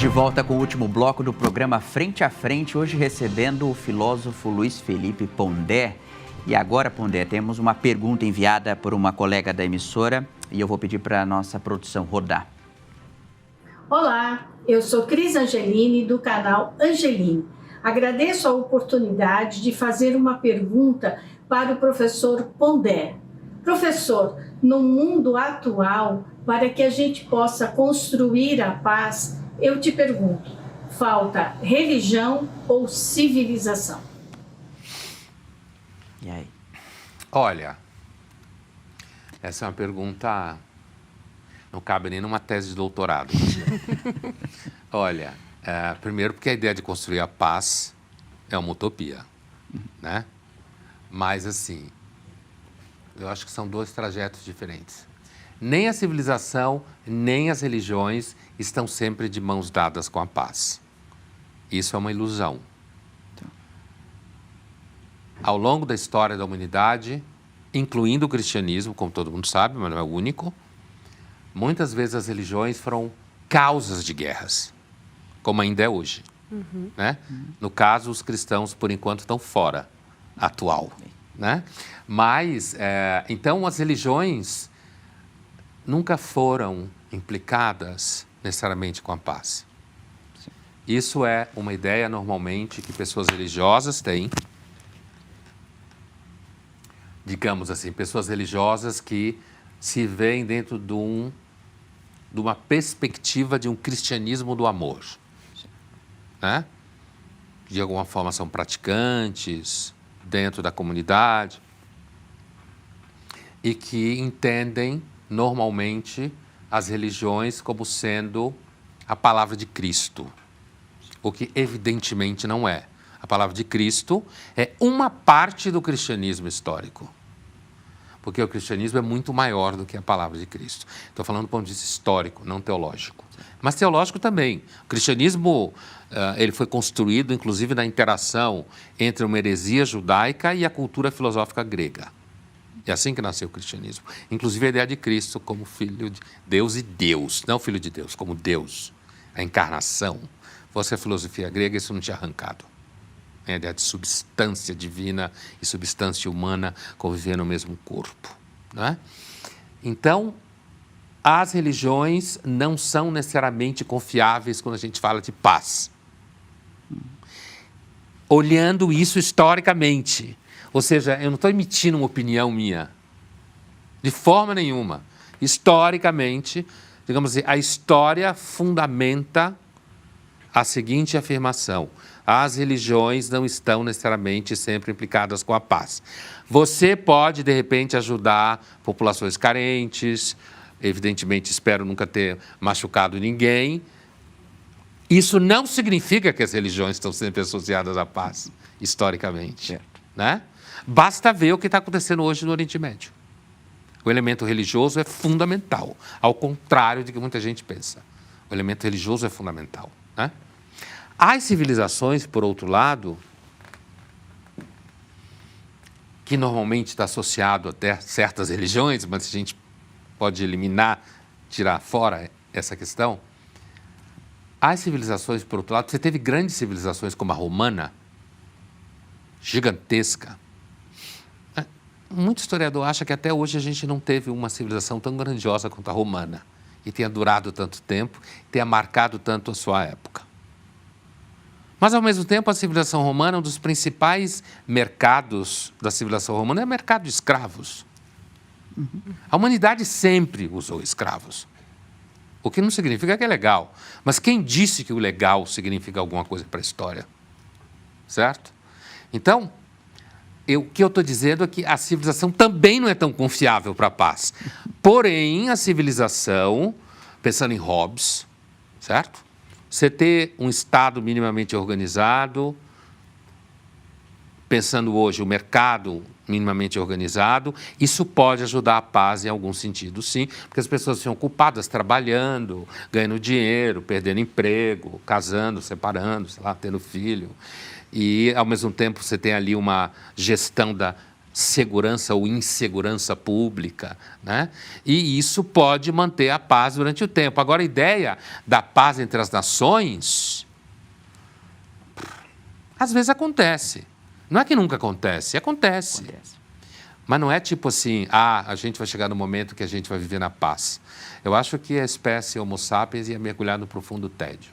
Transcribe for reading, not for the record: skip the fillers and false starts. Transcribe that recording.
De volta com o último bloco do programa Frente a Frente, hoje recebendo o filósofo Luiz Felipe Pondé. E agora, Pondé, temos uma pergunta enviada por uma colega da emissora e eu vou pedir para a nossa produção rodar. Olá, eu sou Cris Angelini, do canal Angelini. Agradeço a oportunidade de fazer uma pergunta para o professor Pondé. Professor, no mundo atual, para que a gente possa construir a paz, eu te pergunto, falta religião ou civilização? E aí? Olha, essa é uma pergunta, não cabe nem numa tese de doutorado. Olha, primeiro porque a ideia de construir a paz é uma utopia, né? Mas assim, eu acho que são dois trajetos diferentes. Nem a civilização, nem as religiões estão sempre de mãos dadas com a paz. Isso é uma ilusão. Ao longo da história da humanidade, incluindo o cristianismo, como todo mundo sabe, mas não é o único, muitas vezes as religiões foram causas de guerras, como ainda é hoje. Né? No caso, os cristãos, por enquanto, estão fora, atual. Né? Mas, então, as religiões nunca foram implicadas necessariamente com a paz. Isso é uma ideia, normalmente, que pessoas religiosas têm. Digamos assim, pessoas religiosas que se veem dentro de uma perspectiva de um cristianismo do amor. Né? De alguma forma são praticantes dentro da comunidade e que entendem normalmente as religiões como sendo a palavra de Cristo, o que evidentemente não é. A palavra de Cristo é uma parte do cristianismo histórico, porque o cristianismo é muito maior do que a palavra de Cristo. Estou falando do ponto de vista histórico, não teológico. Mas teológico também. O cristianismo ele foi construído, inclusive, na interação entre uma heresia judaica e a cultura filosófica grega. É assim que nasceu o cristianismo. Inclusive a ideia de Cristo como filho de Deus e Deus, não filho de Deus, como Deus, a encarnação. Fosse a filosofia grega, isso não tinha arrancado. A ideia de substância divina e substância humana conviver no mesmo corpo. Né? Então, as religiões não são necessariamente confiáveis quando a gente fala de paz. Olhando isso historicamente. Ou seja, eu não estou emitindo uma opinião minha, de forma nenhuma. Historicamente, digamos assim, a história fundamenta a seguinte afirmação: as religiões não estão necessariamente sempre implicadas com a paz. Você pode, de repente, ajudar populações carentes, evidentemente espero nunca ter machucado ninguém. Isso não significa que as religiões estão sempre associadas à paz, historicamente. Certo. Né? Basta ver o que está acontecendo hoje no Oriente Médio. O elemento religioso é fundamental, ao contrário do que muita gente pensa. O elemento religioso é fundamental. Né? As civilizações, por outro lado, que normalmente está associado até certas religiões, mas a gente pode eliminar, tirar fora essa questão. As civilizações, por outro lado, você teve grandes civilizações como a romana, gigantesca. Muito historiador acha que até hoje a gente não teve uma civilização tão grandiosa quanto a romana, e tenha durado tanto tempo, tenha marcado tanto a sua época. Mas, ao mesmo tempo, a civilização romana, um dos principais mercados da civilização romana é o mercado de escravos. A humanidade sempre usou escravos, o que não significa que é legal. Mas quem disse que o legal significa alguma coisa para a história? Certo? Então, o que eu estou dizendo é que a civilização também não é tão confiável para a paz. Porém, a civilização, pensando em Hobbes, certo? Você ter um Estado minimamente organizado, pensando hoje o mercado minimamente organizado, isso pode ajudar a paz em algum sentido, sim, porque as pessoas são ocupadas trabalhando, ganhando dinheiro, perdendo emprego, casando, separando, sei lá, tendo filho. E, ao mesmo tempo, você tem ali uma gestão segurança ou insegurança pública, né? E isso pode manter a paz durante o tempo. Agora, a ideia da paz entre as nações, às vezes acontece. Não é que nunca acontece, acontece. Mas não é tipo assim, a gente vai chegar no momento que a gente vai viver na paz. Eu acho que a espécie Homo sapiens ia mergulhar no profundo tédio.